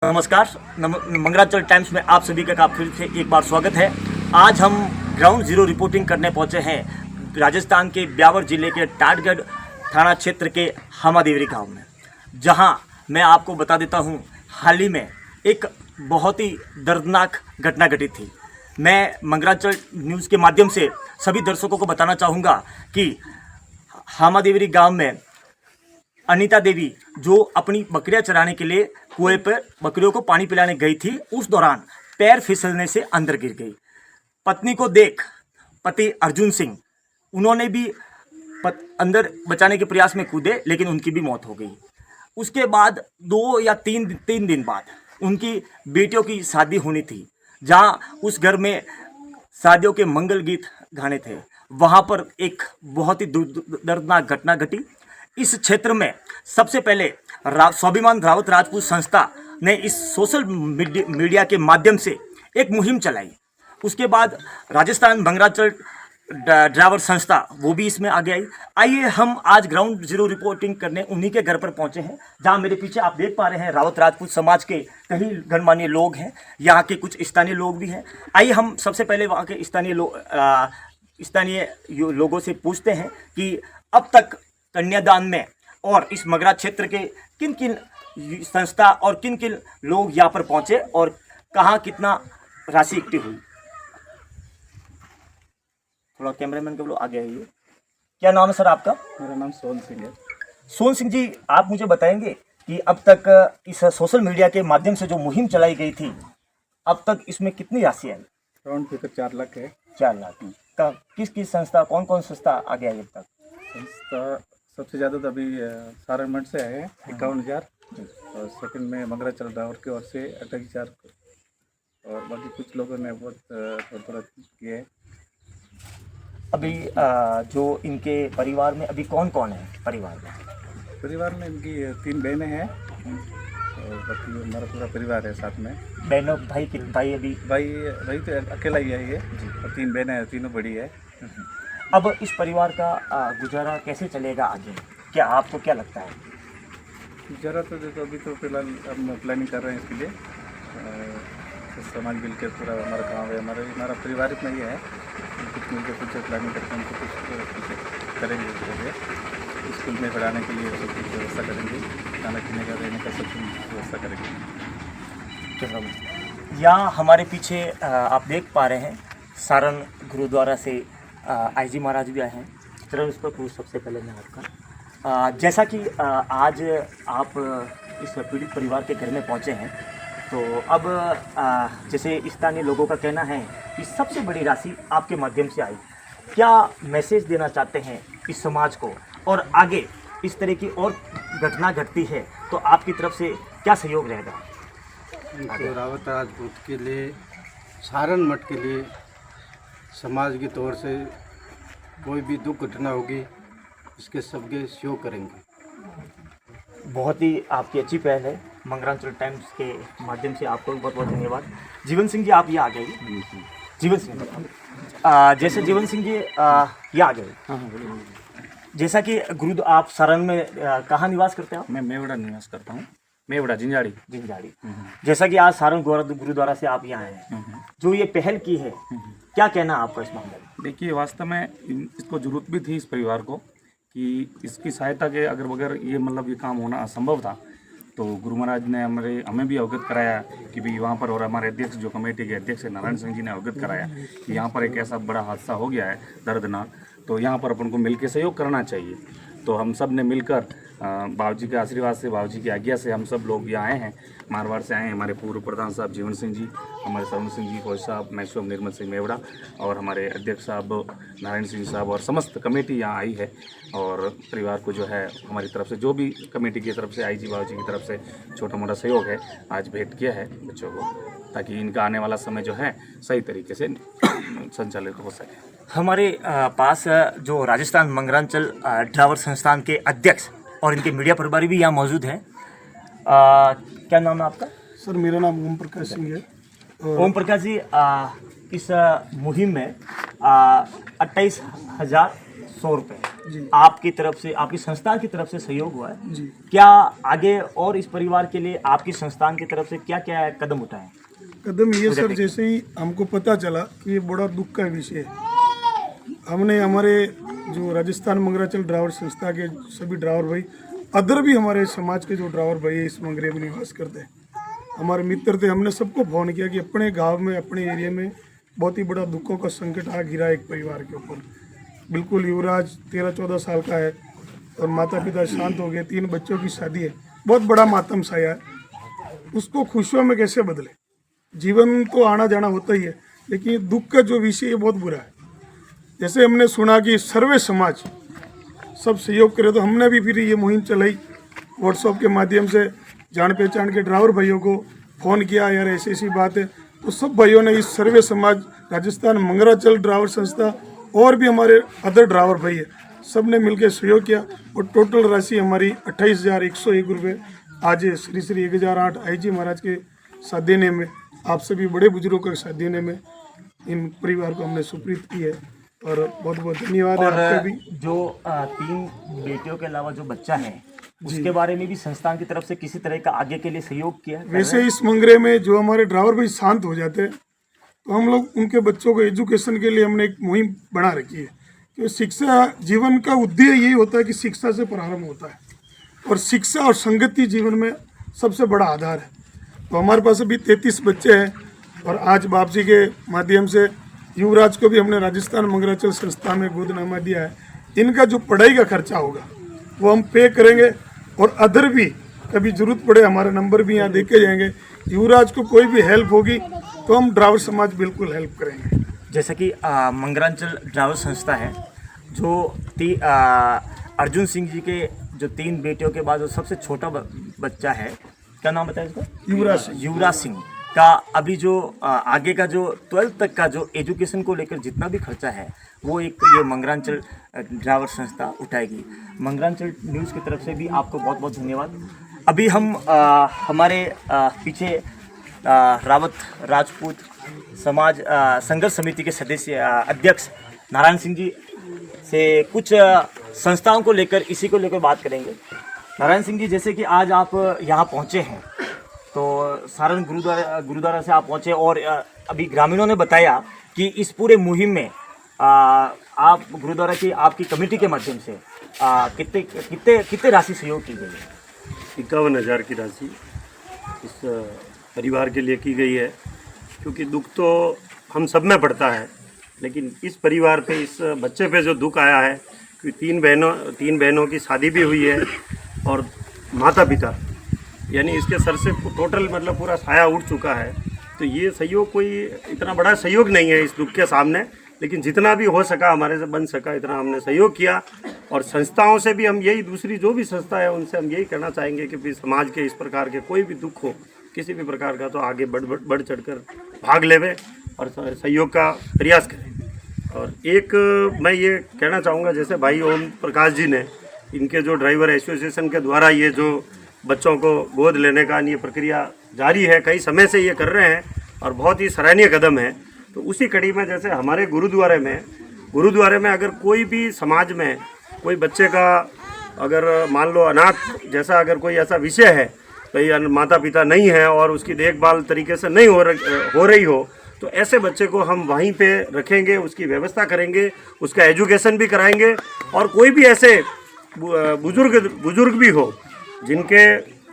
नमस्कार। मंगराचल टाइम्स में आप सभी का फिर से एक बार स्वागत है। आज हम ग्राउंड जीरो रिपोर्टिंग करने पहुंचे हैं राजस्थान के ब्यावर जिले के टाटगढ़ थाना क्षेत्र के हामादेवरी गांव में, जहां मैं आपको बता देता हूं, हाल ही में एक बहुत ही दर्दनाक घटना घटी थी। मैं मंगराचल न्यूज़ के माध्यम से सभी दर्शकों को बताना चाहूँगा कि हामादेवरी गाँव में अनीता देवी जो अपनी बकरियां चराने के लिए कुएं पर बकरियों को पानी पिलाने गई थी, उस दौरान पैर फिसलने से अंदर गिर गई। पत्नी को देख पति अर्जुन सिंह उन्होंने भी अंदर बचाने के प्रयास में कूदे, लेकिन उनकी भी मौत हो गई। उसके बाद 2 या 3 दिन बाद उनकी बेटियों की शादी होनी थी, जहां उस घर में शादियों के मंगल गीत गाने थे। वहां पर एक बहुत ही दर्दनाक घटना घटी। इस क्षेत्र में सबसे पहले स्वाभिमान रावत राजपूत संस्था ने इस सोशल मीडिया के माध्यम से एक मुहिम चलाई। उसके बाद राजस्थान मंगराचल ड्राइवर संस्था वो भी इसमें आगे आई। आइए हम आज ग्राउंड जीरो रिपोर्टिंग करने उन्हीं के घर पर पहुंचे हैं, जहां मेरे पीछे आप देख पा रहे हैं रावत राजपूत समाज के कई गणमान्य लोग हैं, यहाँ के कुछ स्थानीय लोग भी हैं। आइए हम सबसे पहले वहाँ के स्थानीय लोगों से पूछते हैं कि अब तक कन्यादान में और इस मगरा क्षेत्र के किन किन संस्था और किन किन लोग यहाँ पर पहुंचे और कहाँ कितना राशि इकट्ठी हुई। थोड़ा कैमरामैन के लोग आगे आइए। क्या नाम है सर आपका? मेरा नाम सोहन सिंह है। सोहन सिंह जी, आप मुझे बताएंगे कि अब तक इस सोशल मीडिया के माध्यम से जो मुहिम चलाई गई थी, अब तक इसमें कितनी राशि आई? राउंड फिगर 4 लाख है। 4 लाख का किस किस संस्था, कौन कौन संस्था आगे आई अब तक? संस्था सबसे ज़्यादा तो अभी सारण मठ से आए हैं 51,000, और सेकंड में मंगराचल ड्राइवर की ओर से 28,000, और बाकी कुछ लोगों ने बहुत थोड़ा किया है। अभी जो इनके परिवार में अभी कौन कौन है? परिवार में इनकी 3 बहनें हैं और बाकी हमारा पूरा परिवार है साथ में। बहनों भाई अभी भाई तो अकेला ही है ये, और 3 बहनें हैं, तीनों बड़ी है। अब इस परिवार का गुजारा कैसे चलेगा आगे? क्या आपको क्या लगता है? गुजारा तो देखो, अभी तो फिलहाल हम प्लानिंग कर रहे हैं इसके लिए। समाज मिल के पूरा हमारा गाँव है, हमारा परिवार इतना ही है, कुछ मिल के कुछ प्लानिंग करके हमको कुछ करेंगे उसके लिए। स्कूल में पढ़ाने के लिए सब कुछ व्यवस्था करेंगे, खाना पीने का, रहने का सब कुछ व्यवस्था करेंगे। यहाँ हमारे पीछे आप देख पा रहे हैं सारण गुरुद्वारा से आईजी महाराज भी आए हैं। चलो उस पर पूछ सबसे पहले मैं आपका, जैसा कि आज आप इस पीड़ित परिवार के घर में पहुंचे हैं, तो अब जैसे स्थानीय लोगों का कहना है कि सबसे बड़ी राशि आपके माध्यम से आई, क्या मैसेज देना चाहते हैं इस समाज को, और आगे इस तरह की और घटना घटती है तो आपकी तरफ से क्या सहयोग रहेगा? तो रावत राजपूत के लिए, सारण मठ के लिए समाज के तौर से कोई भी दुख घटना होगी, इसके सबके सहयोग करेंगे। बहुत ही आपकी अच्छी पहल है। मंगराचल टाइम्स के माध्यम से आपको बहुत बहुत धन्यवाद। जीवन सिंह जी, आप ये आ गए। जीवन सिंह जैसे जीवन सिंह जी ये आ गए, जैसा कि आप सारण में कहाँ निवास करते हो? मैं मेवड़ा निवास करता हूँ, मेवड़ा जिंजाड़ी। जैसा कि आज सारण गुरुद्वारा से आप यहाँ आए हैं, जो ये पहल की है, क्या कहना आपका इस मामले में? देखिए, वास्तव में इसको जरूरत भी थी इस परिवार को, कि इसकी सहायता के अगर बगैर ये मतलब ये काम होना असंभव था। तो गुरु महाराज ने हमें भी अवगत कराया कि भाई वहाँ पर, और हमारे अध्यक्ष जो कमेटी के अध्यक्ष नारायण सिंह जी ने अवगत कराया कि यहाँ पर एक ऐसा बड़ा हादसा हो गया है दर्दनाक, तो यहाँ पर अपन को मिल के सहयोग करना चाहिए। तो हम सब ने मिलकर बाबूजी के आशीर्वाद से, बाबूजी की आज्ञा से हम सब लोग यहाँ आए हैं। मारवाड़ से आए हैं हमारे पूर्व प्रधान साहब जीवन सिंह जी, हमारे सरवन सिंह जी फौज साहब, मैं स्वयं निर्मल सिंह मेवड़ा, और हमारे अध्यक्ष साहब नारायण सिंह साहब, और समस्त कमेटी यहाँ आई है। और परिवार को जो है हमारी तरफ से, जो भी कमेटी की तरफ से, आईजी बाबूजी की तरफ से छोटा मोटा सहयोग है, आज भेंट किया है बच्चों को, ताकि इनका आने वाला समय जो है सही तरीके से संचालित हो सके। हमारे पास जो राजस्थान मंगराचल ड्राइवर संस्थान के अध्यक्ष और इनके मीडिया प्रभारी भी यहाँ मौजूद हैं। क्या नाम है आपका? सर, मेरा नाम ओम प्रकाश सिंह है। ओम प्रकाश जी, इस मुहिम में 28,100 रुपये आपकी तरफ से, आपकी संस्थान की तरफ से सहयोग हुआ है। जी। क्या आगे और इस परिवार के लिए आपकी संस्थान की तरफ से क्या क्या कदम उठाए? कदम ये सर, जैसे ही हमको पता चला कि ये बड़ा दुख का विषय है, हमने हमारे जो राजस्थान मंगराचल ड्राइवर संस्था के सभी ड्राइवर भाई, अदर भी हमारे समाज के जो ड्राइवर भाई इस मंगरे में निवास करते हैं, हमारे मित्र थे, हमने सबको फोन किया कि अपने गांव में, अपने एरिया में बहुत ही बड़ा दुखों का संकट आ गिरा एक परिवार के ऊपर। बिल्कुल युवराज 13-14 साल का है और माता पिता शांत हो गए, 3 बच्चों की शादी है, बहुत बड़ा मातम छाया है। उसको खुशियों में कैसे बदले? जीवन तो आना जाना होता ही है, लेकिन दुख का जो विषय है बहुत बुरा है। जैसे हमने सुना कि सर्वे समाज सब सहयोग करे, तो हमने भी फिर ये मुहिम चलाई, व्हाट्सएप के माध्यम से जान पहचान के ड्राइवर भाइयों को फ़ोन किया, यार ऐसी ऐसी बात है। तो सब भाइयों ने इस सर्वे समाज, राजस्थान मंगराचल ड्राइवर संस्था और भी हमारे अदर ड्राइवर भाई है, सब ने मिलकर सहयोग किया और टोटल राशि हमारी 28,101 रुपये आज श्री श्री 1008 IG महाराज के साथ देने में, आप सभी बड़े बुजुर्गों का साथ देने में इन परिवार को हमने सुप्रीत की है और बहुत बहुत धन्यवाद है और आपका भी। जो 3 बेटियों के अलावा जो बच्चा है, उसके बारे में भी संस्थान की तरफ से किसी तरह का आगे के लिए सहयोग किया? वैसे इस मंगरे में जो हमारे ड्राइवर भाई शांत हो जाते हैं, तो हम लोग उनके बच्चों को एजुकेशन के लिए हमने एक मुहिम बना रखी है कि शिक्षा, जीवन का उद्देश्य यही होता है कि शिक्षा से प्रारंभ होता है और शिक्षा और संगति जीवन में सबसे बड़ा आधार है। तो हमारे पास अभी 33 बच्चे हैं और आज बाप जी के माध्यम से युवराज को भी हमने राजस्थान मंगराचल संस्था में गोदनामा दिया है। इनका जो पढ़ाई का खर्चा होगा वो हम पे करेंगे और अदर भी कभी जरूरत पड़े, हमारा नंबर भी यहाँ देके जाएंगे। युवराज को कोई भी हेल्प होगी तो हम ड्राइवर समाज बिल्कुल हेल्प करेंगे। जैसे कि मंगराचल ड्राइवर संस्था है, जो अर्जुन सिंह जी के जो 3 बेटियों के बाद जो सबसे छोटा बच्चा है, क्या नाम बताया इसका? युवराज सिंह। युवराज सिंह का अभी जो आगे का जो 12th तक का जो एजुकेशन को लेकर जितना भी खर्चा है, वो एक ये मंगराचल ड्राइवर संस्था उठाएगी। मंगराचल न्यूज़ की तरफ से भी आपको बहुत बहुत धन्यवाद। अभी हम हमारे पीछे रावत राजपूत समाज संघर्ष समिति के सदस्य अध्यक्ष नारायण सिंह जी से कुछ संस्थाओं को लेकर, इसी को लेकर बात करेंगे। नारायण सिंह जी, जैसे कि आज आप यहाँ पहुँचे हैं, तो सारण गुरुद्वारा से आप पहुँचे और अभी ग्रामीणों ने बताया कि इस पूरे मुहिम में आप गुरुद्वारा की, आपकी कमेटी के माध्यम से कितने राशि सहयोग की गई है? 51,000 की राशि इस परिवार के लिए की गई है, क्योंकि दुख तो हम सब में पड़ता है, लेकिन इस परिवार पे, इस बच्चे पे जो दुख आया है कि 3 बहनों की शादी भी हुई है और माता पिता, यानी इसके सर से टोटल मतलब पूरा साया उठ चुका है। तो ये सहयोग कोई इतना बड़ा सहयोग नहीं है इस दुख के सामने, लेकिन जितना भी हो सका, हमारे से बन सका, इतना हमने सहयोग किया। और संस्थाओं से भी हम यही, दूसरी जो भी संस्था है उनसे हम यही कहना चाहेंगे कि भी समाज के इस प्रकार के कोई भी दुख हो, किसी भी प्रकार का, तो आगे बढ़ चढ़कर भाग लेवे और सहयोग का प्रयास करें। और एक मैं ये कहना चाहूँगा, जैसे भाई ओम प्रकाश जी ने, इनके जो ड्राइवर एसोसिएशन के द्वारा ये जो बच्चों को गोद लेने का ये प्रक्रिया जारी है, कई समय से ये कर रहे हैं और बहुत ही सराहनीय कदम है। तो उसी कड़ी में जैसे हमारे गुरुद्वारे में अगर कोई भी समाज में कोई बच्चे का, अगर मान लो अनाथ जैसा अगर कोई ऐसा विषय है, भाई माता पिता नहीं है और उसकी देखभाल तरीके से नहीं हो रही हो, तो ऐसे बच्चे को हम वहीं पे रखेंगे, उसकी व्यवस्था करेंगे, उसका एजुकेशन भी कराएंगे। और कोई भी ऐसे बुजुर्ग भी हो जिनके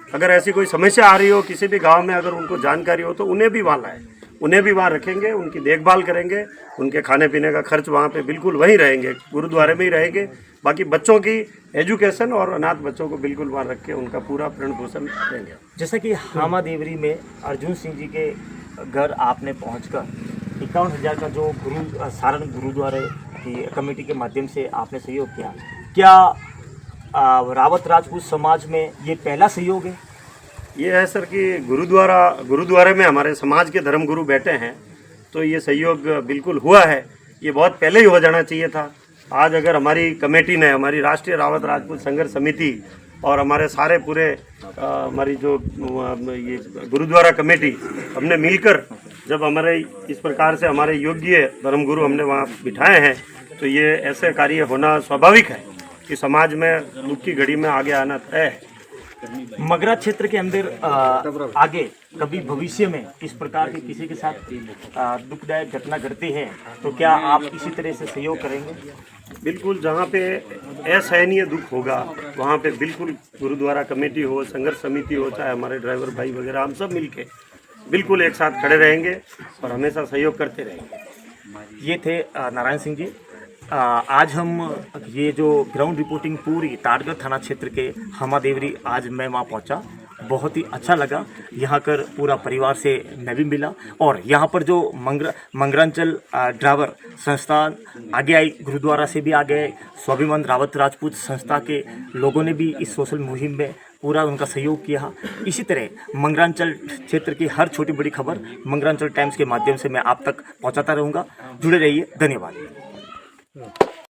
अगर ऐसी कोई समस्या आ रही हो किसी भी गांव में, अगर उनको जानकारी हो, तो उन्हें भी वहाँ लाएं, उन्हें भी वहाँ रखेंगे, उनकी देखभाल करेंगे, उनके खाने पीने का खर्च वहाँ पे बिल्कुल वहीं रहेंगे, गुरुद्वारे में ही रहेंगे। बाकी बच्चों की एजुकेशन और अनाथ बच्चों को बिल्कुल वहाँ रख के उनका पूरा भरण पोषण देंगे। जैसे कि हामा देवरी में अर्जुन सिंह जी के घर आपने पहुंचकर 51,000 का जो सारण गुरुद्वारे की कमेटी के माध्यम से आपने सहयोग किया, क्या रावत राजपूत समाज में ये पहला सहयोग है? ये है सर कि गुरुद्वारे में हमारे समाज के धर्मगुरु बैठे हैं, तो ये सहयोग बिल्कुल हुआ है। ये बहुत पहले ही हो जाना चाहिए था। आज अगर हमारी कमेटी ने, हमारी राष्ट्रीय रावत राजपूत संघर्ष समिति और हमारे सारे पूरे हमारी जो ये गुरुद्वारा कमेटी, हमने मिलकर जब हमारे इस प्रकार से हमारे योग्य धर्मगुरु हमने वहाँ बिठाए हैं, तो ये ऐसे कार्य होना स्वाभाविक है। कि समाज में दुख की घड़ी में आगे आना तय है। मगरा क्षेत्र के अंदर आगे कभी भविष्य में इस प्रकार के किसी के साथ दुखदायक घटना घटती है तो क्या आप इसी तरह से सहयोग करेंगे? बिल्कुल, जहाँ पे असहनीय दुख होगा वहाँ पे बिल्कुल गुरुद्वारा कमेटी हो, संघर्ष समिति हो, चाहे हमारे ड्राइवर भाई वगैरह, हम सब मिलके बिल्कुल एक साथ खड़े रहेंगे और हमेशा सहयोग करते रहेंगे। ये थे नारायण सिंह जी। आज हम ये जो ग्राउंड रिपोर्टिंग पूरी ताड़गढ़ थाना क्षेत्र के हमादेवरी, आज मैं वहाँ पहुँचा, बहुत ही अच्छा लगा। यहाँ कर पूरा परिवार से मैं भी मिला और यहाँ पर जो मंगरांचल ड्राइवर संस्थान आगे आई, गुरुद्वारा से भी आगे, स्वाभिमान रावत राजपूत संस्था के लोगों ने भी इस सोशल मुहिम में पूरा उनका सहयोग किया। इसी तरह मंगरांचल क्षेत्र की हर छोटी बड़ी खबर मंगरांचल टाइम्स के माध्यम से मैं आप तक पहुँचाता रहूँगा। जुड़े रहिए, धन्यवाद।